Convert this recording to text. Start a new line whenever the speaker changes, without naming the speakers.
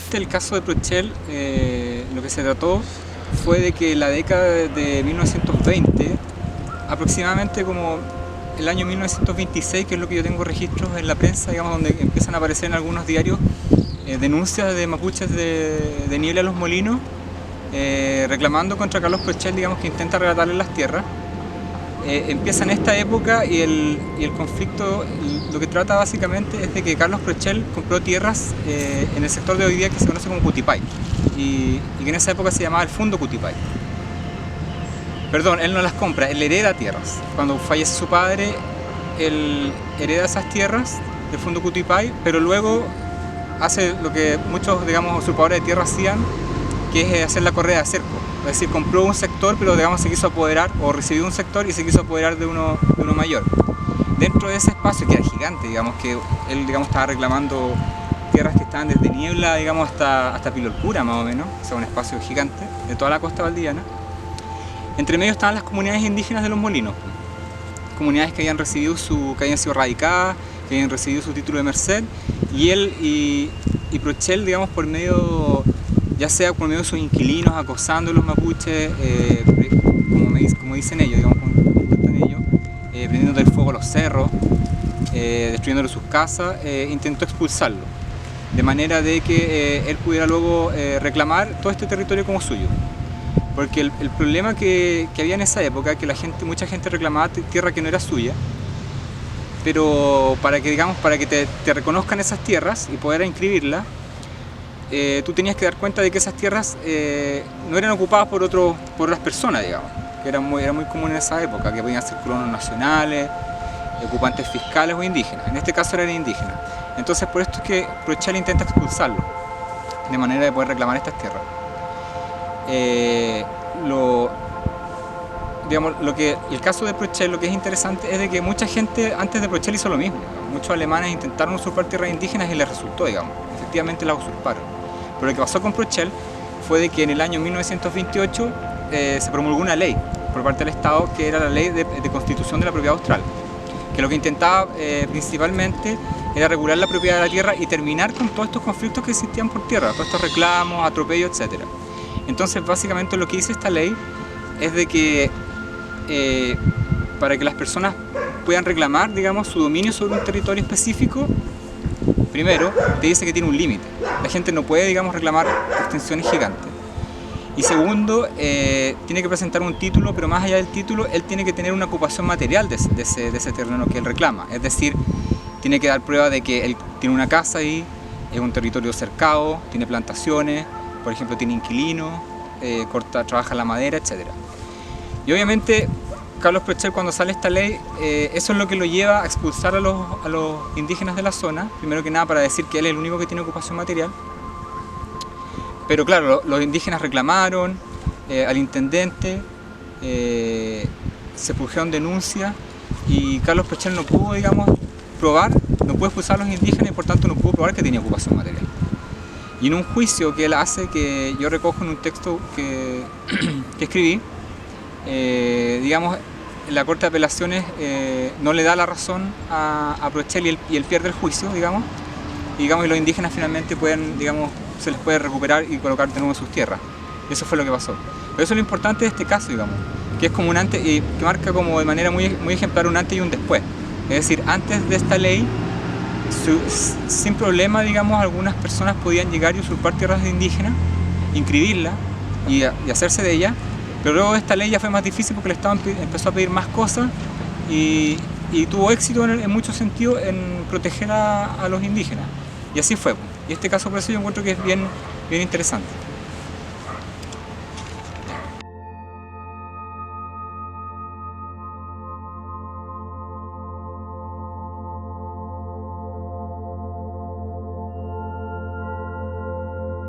básicamente el caso de Prochel, lo que se trató fue de que la década de 1920, aproximadamente como el año 1926, que es lo que yo tengo registros en la prensa, digamos, donde empiezan a aparecer en algunos diarios denuncias de mapuches de Niebla a los Molinos, reclamando contra Carlos Prochel, digamos, que intenta arrebatarle las tierras. Empieza en esta época y el conflicto lo que trata básicamente es de que Carlos Prochel compró tierras en el sector de hoy día que se conoce como Cutipay y que en esa época se llamaba el Fundo Cutipay. Perdón, él no las compra, él hereda tierras. Cuando fallece su padre, él hereda esas tierras del Fundo Cutipay, pero luego hace lo que muchos, digamos, usurpadores de tierra hacían, que es hacer la correa de cerco. Es decir, compró un sector, pero digamos se quiso apoderar, o recibió un sector y se quiso apoderar de uno mayor. Dentro de ese espacio, que era gigante, digamos, que él, digamos, estaba reclamando tierras que estaban desde Niebla, digamos, hasta Pilolcura, más o menos, o sea, un espacio gigante de toda la costa valdiviana. Entre medio estaban las comunidades indígenas de Los Molinos, comunidades que habían sido radicadas, que habían recibido su título de merced, y él y Prochel, digamos, por medio, ya sea por medio de sus inquilinos, acosando a los mapuches, como dicen ellos, digamos, como cuentan ellos, prendiendo del fuego los cerros, destruyéndole sus casas, intentó expulsarlo, de manera de que él pudiera luego reclamar todo este territorio como suyo. Porque el problema que había en esa época, que mucha gente reclamaba tierra que no era suya, pero para que te reconozcan esas tierras y poder inscribirlas, tú tenías que dar cuenta de que esas tierras no eran ocupadas por otras personas, digamos, que era muy común en esa época, que podían ser colonos nacionales, ocupantes fiscales o indígenas. En este caso eran indígenas. Entonces por esto es que Prochel intenta expulsarlo, de manera de poder reclamar estas tierras. El caso de Prochel, lo que es interesante es de que mucha gente antes de Prochel hizo lo mismo. Muchos alemanes intentaron usurpar tierras indígenas y les resultó, digamos, efectivamente las usurparon. Pero lo que pasó con Prochel fue de que en el año 1928 se promulgó una ley por parte del Estado, que era la ley de constitución de la propiedad austral, que lo que intentaba principalmente era regular la propiedad de la tierra y terminar con todos estos conflictos que existían por tierra, todos estos reclamos, atropellos, etc. Entonces básicamente lo que dice esta ley es de que para que las personas puedan reclamar, digamos, su dominio sobre un territorio específico, primero te dice que tiene un límite. La gente no puede, digamos, reclamar extensiones gigantes. Y segundo, tiene que presentar un título, pero más allá del título, él tiene que tener una ocupación material de ese terreno que él reclama. Es decir, tiene que dar prueba de que él tiene una casa ahí, es un territorio cercado, tiene plantaciones, por ejemplo, tiene inquilinos, trabaja la madera, etc. Y obviamente, Carlos Prochel, cuando sale esta ley, eso es lo que lo lleva a expulsar a los indígenas de la zona, primero que nada para decir que él es el único que tiene ocupación material. Pero claro, los indígenas reclamaron al intendente, se produjeron denuncias y Carlos Prochel no pudo, digamos, no pudo expulsar a los indígenas y por tanto no pudo probar que tenía ocupación material. Y en un juicio que él hace, que yo recojo en un texto que escribí, digamos, la Corte de Apelaciones no le da la razón a Prochel y él pierde el juicio, digamos, y los indígenas finalmente se les puede recuperar y colocar de nuevo en sus tierras. Eso fue lo que pasó. Pero eso es lo importante de este caso, digamos, que es como un antes y que marca como de manera muy ejemplar un antes y un después. Es decir, antes de esta ley, sin problema, digamos, algunas personas podían llegar y usurpar tierras de indígenas, inscribirlas y hacerse de ellas, pero luego esta ley ya fue más difícil porque el Estado empezó a pedir más cosas y tuvo éxito en muchos sentidos en proteger a los indígenas. Y así fue. Y este caso por eso yo encuentro que es bien interesante.